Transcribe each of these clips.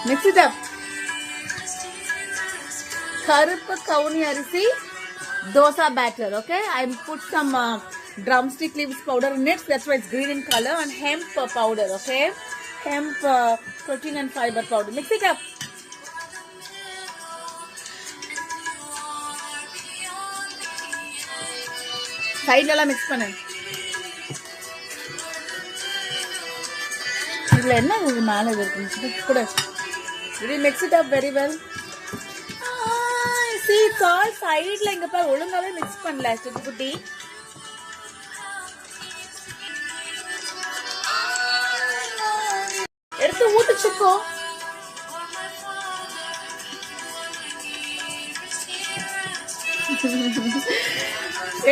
Mix it up. Karuppu kavuni arisi dosa batter. Okay, I put some drumstick leaves powder in it. That's why it's green in color. And hemp powder. Okay, hemp protein and fiber powder. Mix it up. Side la mix pannu. இதுல என்ன இது மேல இருக்கு கூட. We mix it up very well. See, it's all side la inga pa olungave mix பண்ணல சுக்குட்டி. எடுத்து ஊத்து சுக்கோ.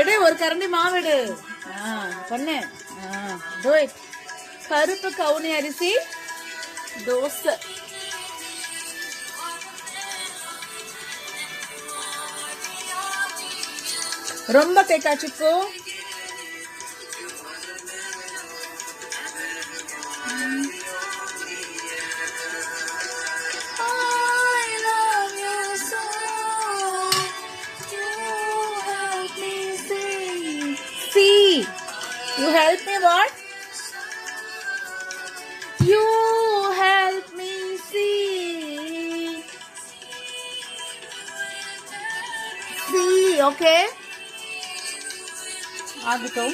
எடு ஒரு கரண்டி மாவு எடு. பண்ணு. Do it. கருப்பு கவுனி அரிசி தோசை. ரொம்ப கேக்காச்சுக்கோ. You help me what? You help me see. See, okay? Agito.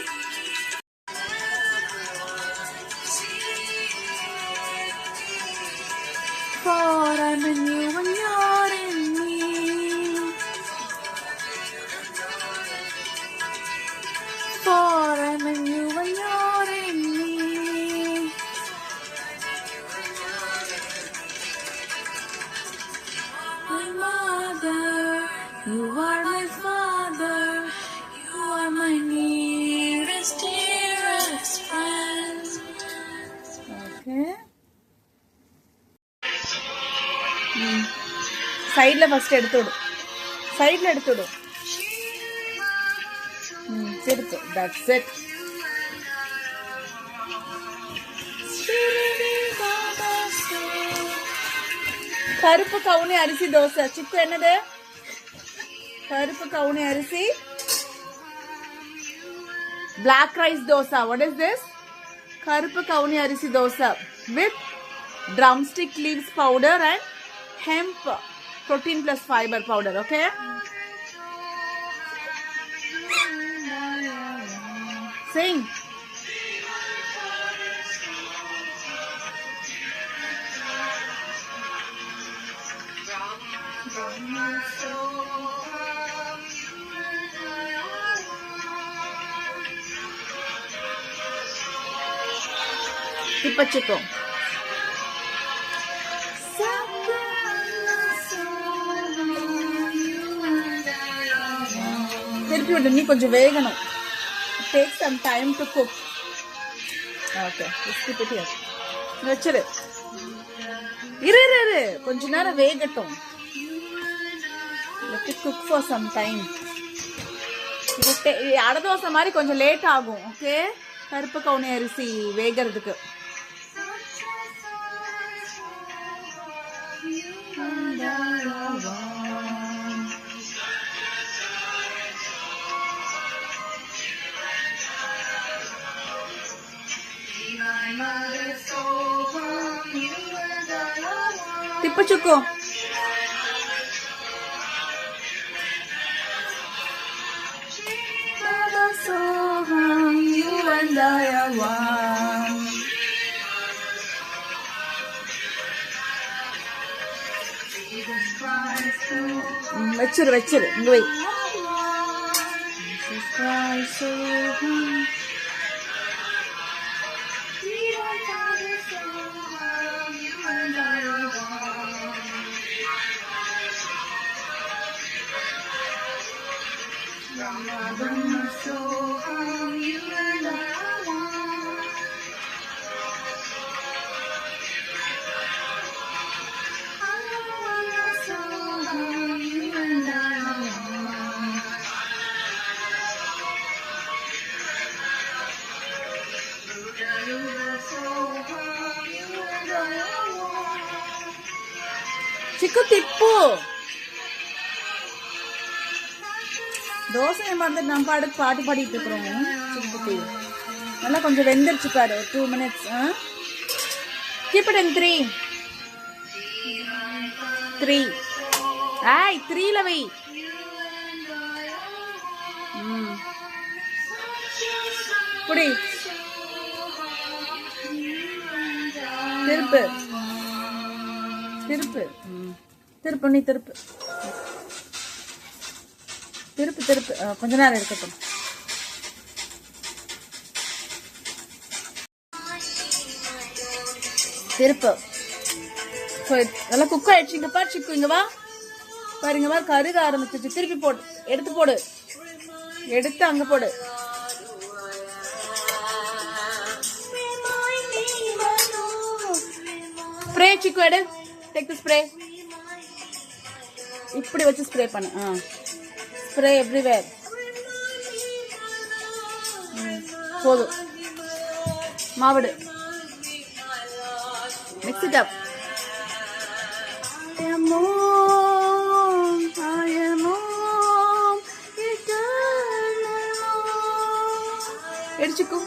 For I'm in you and you're in me. For I'm in you and you're in me. My mother, you are my father, you are my nearest, dearest friend. Okay. Side la first eduthu vidu. Side la eduthu vidu. That's it. கருப்பு கவுனி அரிசி தோசை. சிக்கு என்னது? கருப்பு கவுனி அரிசி black rice dosa. What is this? கருப்பு கவுனி அரிசி dosa with drumstick leaves powder and hemp protein plus fiber powder. Okay. Sing. Tipachiko. திருப்பி விட்டு நீ கொஞ்சம் வேகணும். It takes some time to cook. Okay, let's keep it here. வச்சிரு. இரு கொஞ்ச நேரம் வேகட்டும். Let it cook for some time. இது அடை தோசை மாதிரி கொஞ்சம் லேட் ஆகும். ஓகே, கருப்பு கவுனி அரிசி வேகிறதுக்கு. తిప్పచుకో. వెచ్చరు నువ్వు சிக்கு திப்பு தோசை மறந்துட்டு நம்ம பாட்டு பாடிட்டு இருக்கிறோம். சிக்கு நல்லா கொஞ்சம் வெந்துருச்சு பாரு. 2 minutes. Keep it in 3. Ay, 3 வை. புடி திருப்பு திருப்பு திருப்பு நீ திருப்பு திருப்பு திருப்பு கொஞ்ச நேரம் இருக்கட்டும். திருப்பு நல்லா குக் ஆயிடுச்சு. இங்க பாரு சிக்கு, இங்க வா பாருங்க வா, கருக ஆரம்பிச்சிச்சு. திருப்பி போடு, எடுத்து போடு, எடுத்து அங்க போடு. ஸ்ப்ரே சிக்கு எடு, டேக் தி ஸ்ப்ரே. இப்படி வச்சு ஸ்ப்ரே பண்ணு. Spray everywhere. போதும், மாவுடு. Mix it up. I am home, eternal home. Edichuku.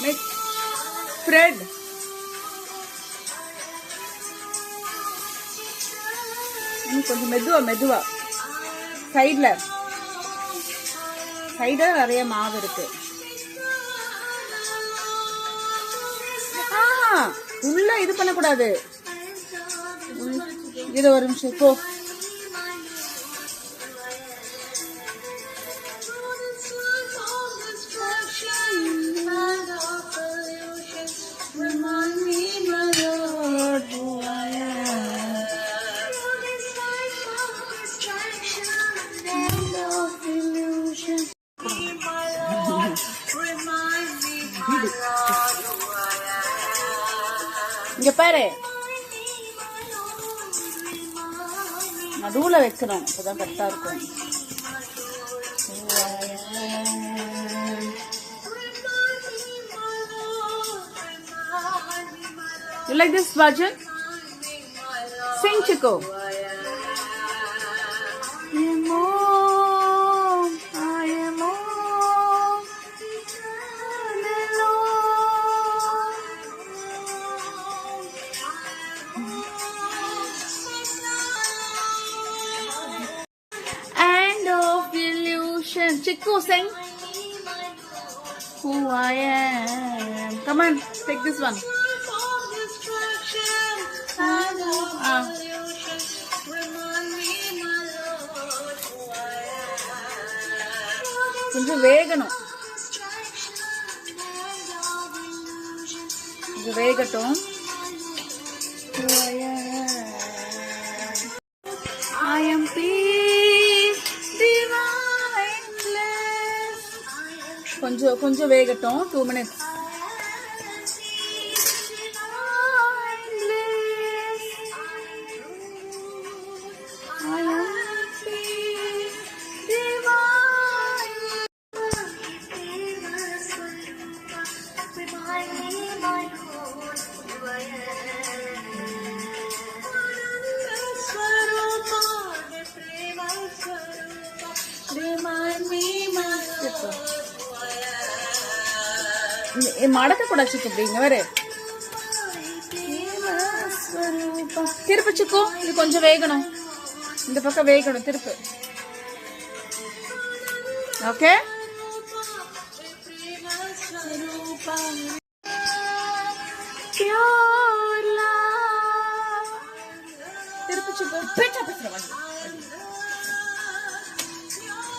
Mix. Spread. கொஞ்சம் மெதுவா சைடுல நிறைய மாவு இருக்கு. உள்ள இது பண்ணக்கூடாது. இது ஒரு நிமிஷம் போ. இங்க பாரு, நடுவுல வைக்கணும், அப்பதான் கரெக்டா இருக்கும். You like this version? Sing, Chico. Chiku, sing. Who I am. Come on, take this one. கொஞ்சம் வேகணும், கொஞ்சம் வேகட்டும். I am peace, divine bliss. கொஞ்சம் வேகட்டும். 2 minutes. மடக்க கூட சிக்கு, இப்படிங்க வரு. திருப்பு சிக்கு, இது கொஞ்சம் வேகணும், இந்த பக்கம் வேகணும். திருப்பு. ஓகே, திருப்பு சிக்கு.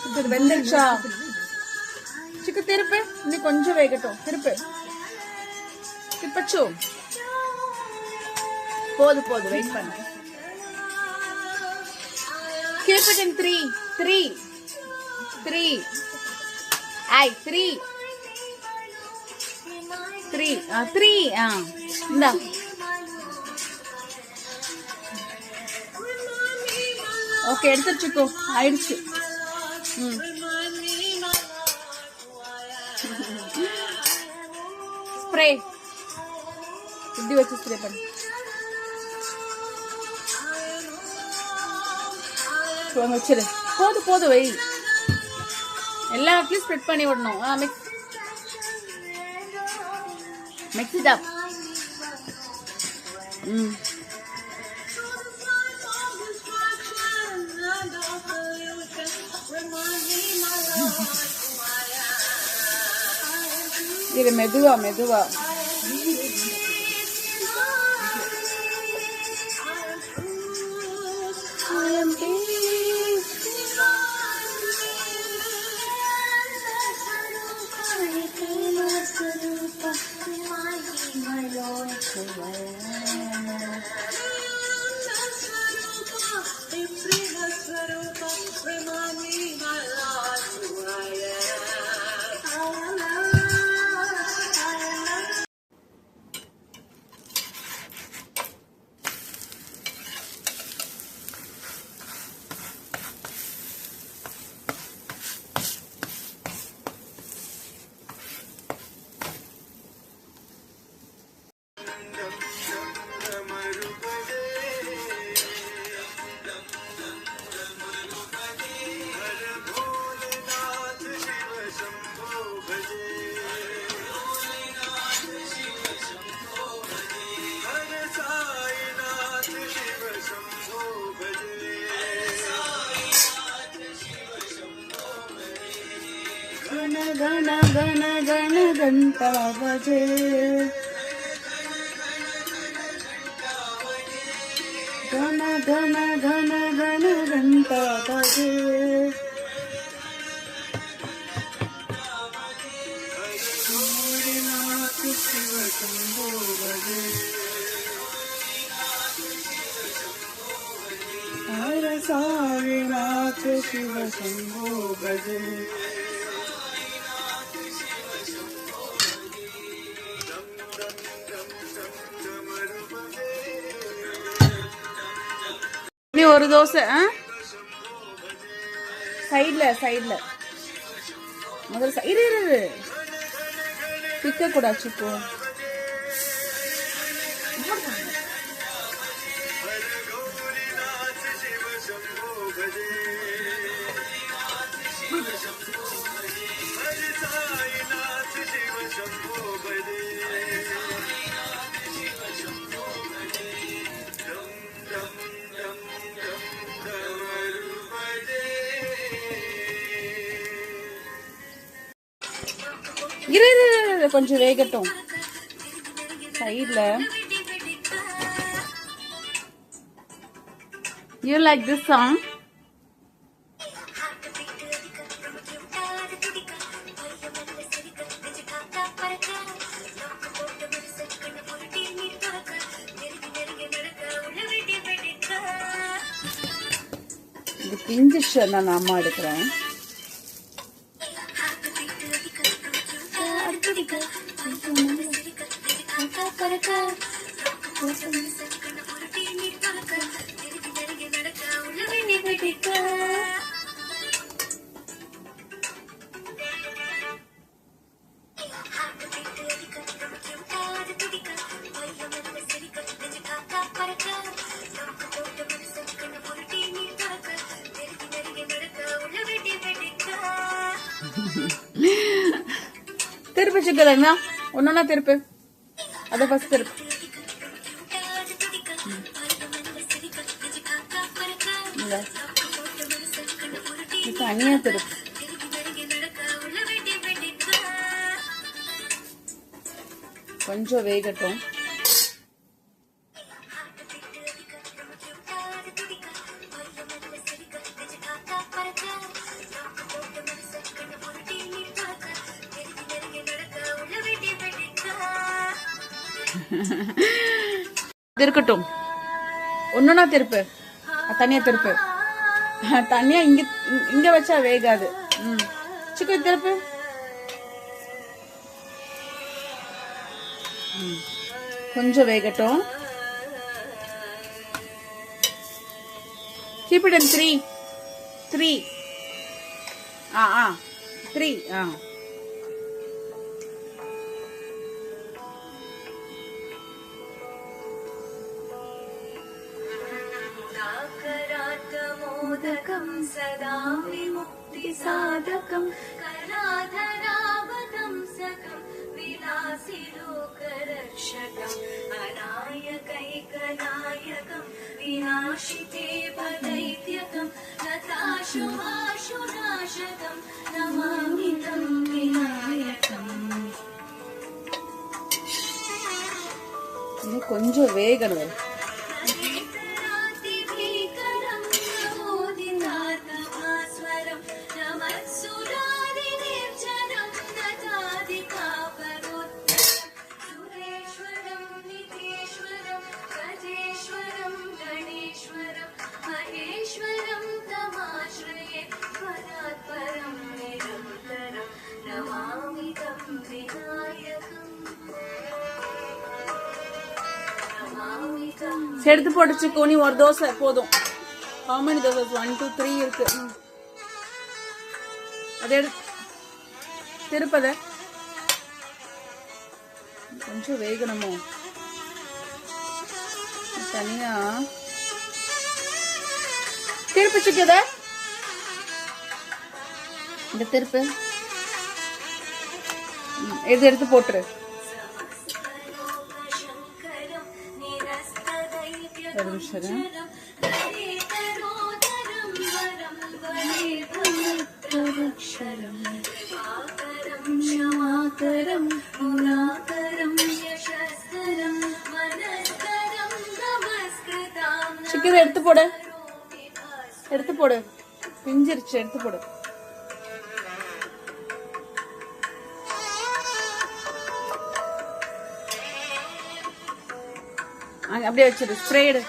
இது வெந்துருச்சா சிக்கு? திருப்பு, இன்னும் கொஞ்சம் வேகட்டும். திருப்பு, திருப்பச்சு. போதும், வெயிட் பண்ணு. Keep it in 3. Ay, 3. இந்தா. ஓகே, எடுத்துச்சுக்கோ, ஆயிடுச்சு. ஸ்ப்ரே இப்படி வச்சு ஸ்ப்ரே பண்ணு. வச்சிரு. போதும் போதும் வை. எல்லா இடத்துலயும் ஸ்ப்ரெட் பண்ணி விடணும். Mix it up. இது மெதுவா மெதுவா. गण गण गण घंटा बजे, गण गण गण गण घंटा बजे, शिव शंभो बजे, हर साईनाथ शिव शंभो बजे, ஒரு தோசை சைடுல சைடுல முதல்ல இரு பிக்க கூடாது. இப்போ இரு கொஞ்சம் வேகட்டும். சைடுல you like this song? இது பிஞ்சிச்சு. நான் அம்மா எடுக்கிறேன். திருப்பி சிக்கலன்னா ஒன்னா திருப்பு. அத ஃபர்ஸ்ட் திருப்பு. தனியா திருப்பு. கொஞ்சம் வேகட்டும். இருக்கட்டும். ஒண்ணுனா திருப்பு. தனியா திருப்பு. தனியா இங்க வச்சா வேகாது. சிக்கன் திருப்பு. கொஞ்சம் வேகட்டும். keep it in 3 3 3 తారకం సదా విముక్తి సాధకం కళాధరావతం సకం విలాసి లోకరక్షకం అనాయకైకనాయకం వినాశితే పదైత్యకం నతాశుభాశునాశకం నమామి తం వినాయకం. இன்னும் கொஞ்சம் வேகணும். எடுத்து போட்டுச்சு கோனி ஒரு தோசை போதும். how many doses 1 2 3 இருக்கு. அதே திருப்பத கொஞ்சம் வேகணுமோ தனியா திருப்பிச்சுக்கத இந்த திருப்பு எடுத்து போட்டுரு. ஒரு நிமிஷம். சிக்கன் எடுத்து போடு, எடுத்து போடு, பிஞ்சிருச்சு, எடுத்து போடு. அப்படியே வச்சிரு. ஸ்ப்ரே எடு,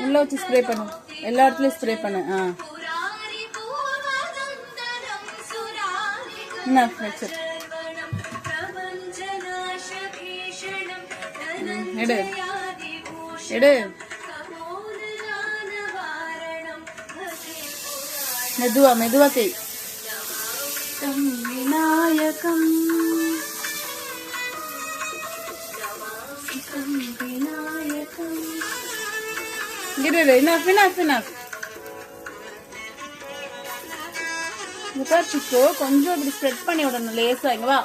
உள்ள வச்சு ஸ்ப்ரே பண்ணு, எல்லா இடத்துலயும் ஸ்ப்ரே பண்ணு. என்ன வச்சிரு, எடு எடு, மெதுவா மெதுவா தேய். Vinayagam Vinayagam. enough enough enough. சிக்கோ கொஞ்சம் இப்படி ஸ்ப்ரெட் பண்ணி விடணும் லேசா. இங்க வா.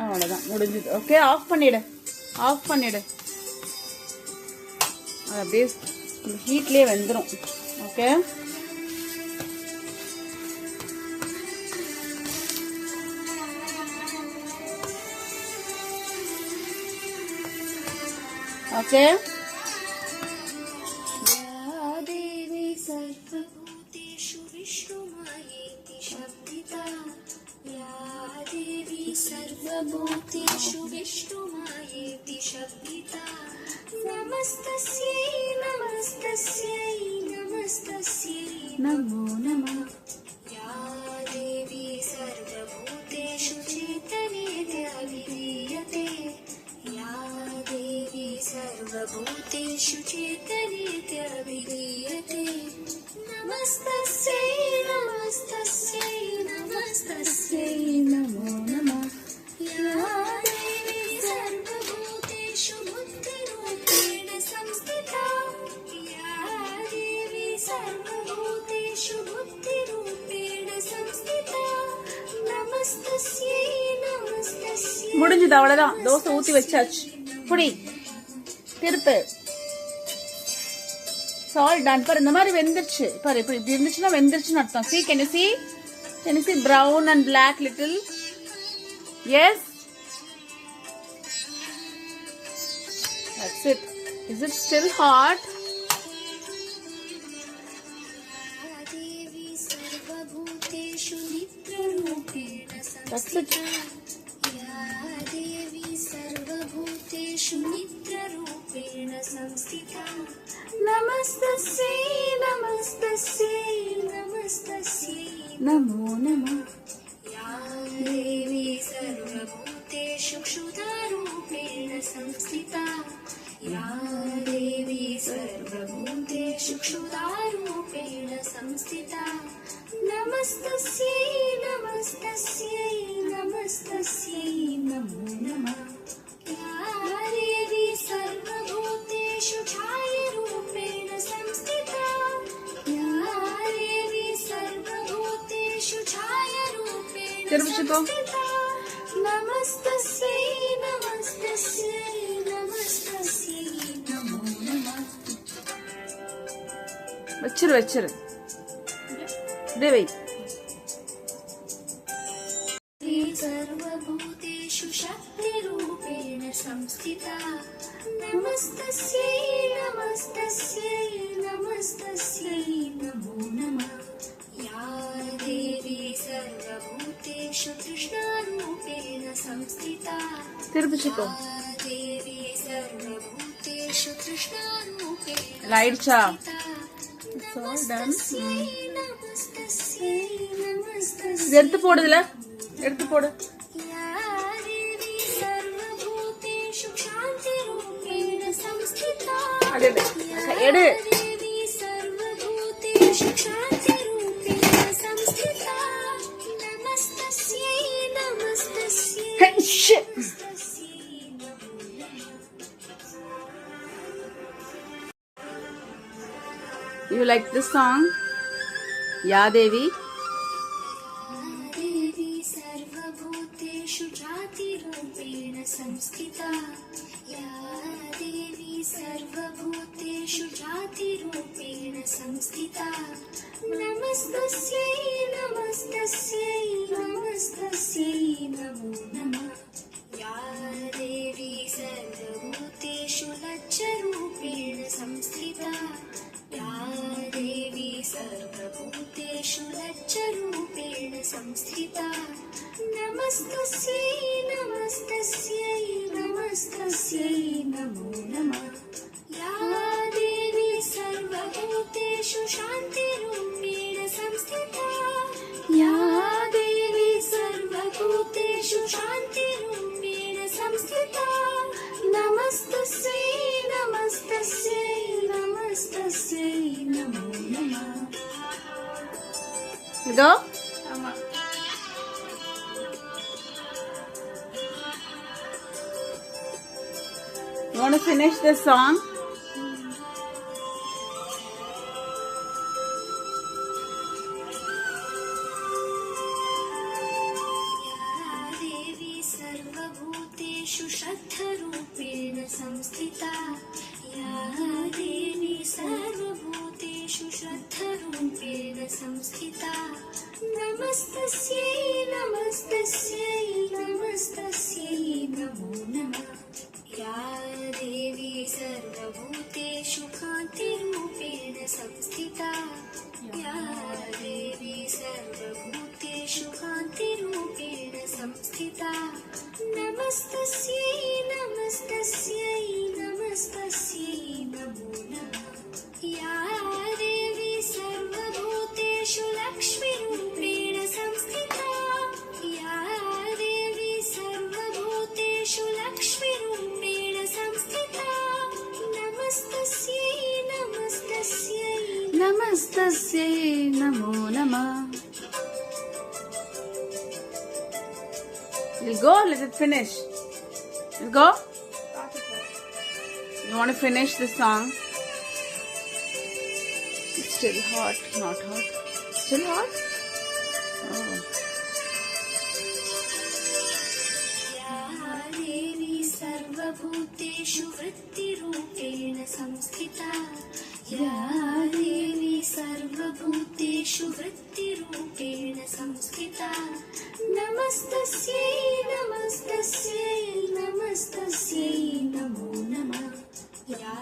அவ்வளோதான் முடிஞ்சது. ஓகே, ஆஃப் பண்ணிடு, ஆஃப் பண்ணிடு. அது அப்படியே ஹீட்லேயே வெந்துடும். Okay, okay. सर्वभूतेषु विष्णुमायेति शब्दिता नमस्तस्यै नमस्तस्यै नमस्तस्यै नमो नमः. या देवी सर्वभूतेषु चेतनेत्यभिधीयते या देवी सर्वभूतेषु चेतनेत्यभिधीयते नमस्तस्यै नमस्तस्यै नमस्तस्यै नमो नमः. या देवी सर्वभूतेषु बुद्धिरूपेण संस्थिता या देवी सर्वभूतेषु बुद्धिरूपेण संस्थिता नमस्तस्यै नमस्तस्यै. முடிஞ்சது, அவ்வளவுதான். தோசை ஊத்தி வச்சாச்சு. புடி, திருப்பு. சால் டன். பாரு, இந்த மாதிரி வெந்துருச்சு. பாரு, இப்படி இருந்துச்சுன்னா வெந்துருச்சுன்னு அர்த்தம். see, can you see? Can you see brown and black little? Yes, that's it. Is it still hot? That's it. Namaste, namaste, namaste. नमो नमः। या देवी सर्वभूतेषु क्षुधारूपेण संस्थिता या देवी सर्वभूतेषु क्षुधारूपेण संस्थिता नमस्तस्यै नमस्तस्यै नमस्तस्यै नमो नमः। या देवी सर्वभूतेषु छायारूपेण संस्थिता या देवी सर्वभूतेषु छायारूपेण संस्थिता नमस्तस्यै नमस्तस्यै नमस्तस्यै नमो नमः। वच्चिरु देवी सर्वभूतेषु शक्तिरूपेण संस्थिता नमस्तस्यै नमस्तस्यै नमस्तस्यै नमो नमः। या देवी सर्वभूतेषु तृष्णारूपेण संस्थिता तिरुपतिको या देवी सर्वभूतेषु तृष्णारूपेण लाइट चा it's all done. எடுத்து போடுதுல எடுத்து போடு எடு You like this song? Ya Devi? देवी सर्वभूतेषु जातिरूपेण संस्थिता या देवी सर्वभूतेषु जातिरूपेण संस्थिता नमस्तस्यै नमस्तस्यै नमस्तस्यै नमो नमः। या देवी सर्वभूतेषु लज्जरूपेण संस्थिता या देवी सर्वभूतेषु लज्जरूपेण संस्थिता नमस्तस्यै नमस्तस्यै नमस्तस्यै नमो नमः। या देवी सर्वभूतेषु शान्तिरूपेण संस्थिता या देवी सर्वभूतेषु शान्तिरूपेण संस्थिता नमस्तस्यै नमस्तस्यै नमस्तस्यै नमो नमः। Go. You want to finish this song? या देवी सर्वभूतेषु श्रद्धरूपेण संस्थिता या देवी सर्वभूतेषु श्रद्धरूपेण संस्थिता नमस्तस्यै नमस्तस्यै नमस्तस्यै नमो नमः। या देवी सर्वभूतेषु कान्तिरूपेण संस्थिता या देवी सर्वभूतेषु कान्तिरूपेण संस्थिता नमस्तस्यै नमस्तस्यै नमस्तस्यै नमो नमः। या देवी सर्वभूतेषु लक्ष्मीरूपेण संस्थिता या देवी सर्वभूतेषु लक्ष्मीरूपेण संस्थिता नमस्तस्यै नमस्तस्यै नमस्तस्यै नमो नमः. We'll go, let it finish. We'll go? You want to finish the song? It's still hot, not hot. Still hot? Oh. या देवी सर्वभूतेषु वृत्तिरूपेण संस्थिता या देवी सर्वभूतेषु वृत्तिरूपेण संस्थिता नमस्तस्यै नमस्तस्यै नमस्तस्यै नमो नमः। या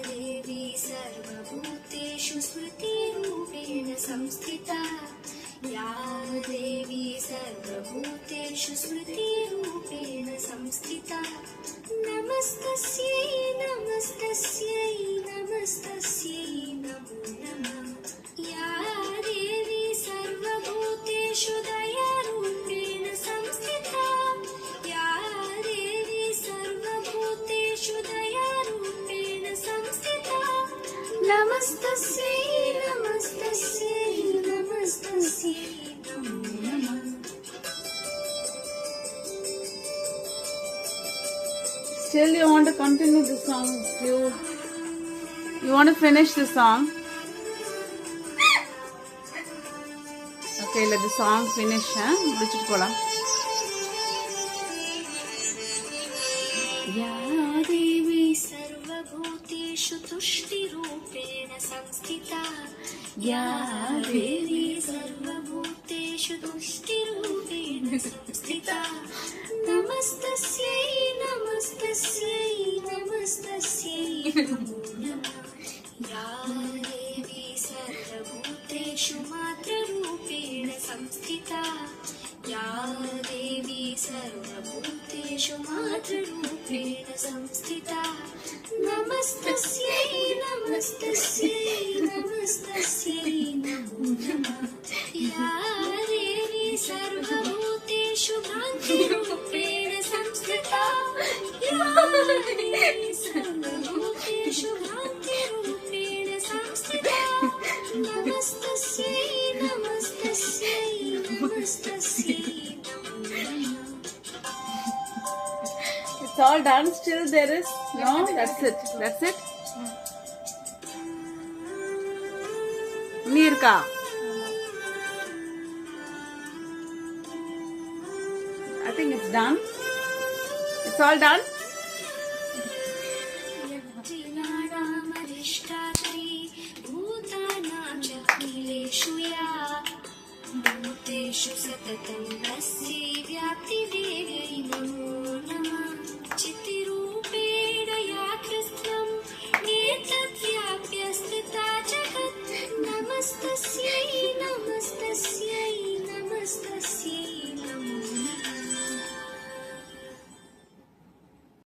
देवी सर्वभूतेषु स्मृतिरूपेण संस्थिता या देवी सर्वभूतेषु स्मृतिरूपेण संस्थिता नमस्तस्यै नमस्तस्यै नमस्तस्यै नमो नमः। या देवी सर्वभूतेषु नमस्तस्यै नमस्तस्यै नमस्तस्यै नमो नमः. Still you want to continue the song? You want to finish the song? Okay, let the song finish. முடிச்சிட்டு போலாம். या देवी सर्वभूतेषु तुष्टिरूपेण संस्थिता. या देवी सर्वभूतेषु तुष्टिरूपेण संस्थिता. नमस्तस्यै नमस्तस्यै नमस्तस्यै नमो नमः. या देवी सर्वभूतेषु मातृरूपेण संस्थिता. या देवी सर्वभूतेषु मातृरूपेण संस्थिता. नमस्तस्यै नमस्तस्यै नमस्तस्यै नमो नमः. या देवी सर्वभूतेषु भ्रान्तिरूपेण संस्थिता. या देवी सर्वभूतेषु भ्रान्तिरूपेण संस्थिता. नमस्तस्यै नमस्तस्यै नमस्तस्यै नमो नमः. It's all done. Still there is no. That's it. That's it. Mirka. I think it's done. It's all done. जनानामरिष्टात्री भूतानां च अखिलेषु या भूतेषु सततं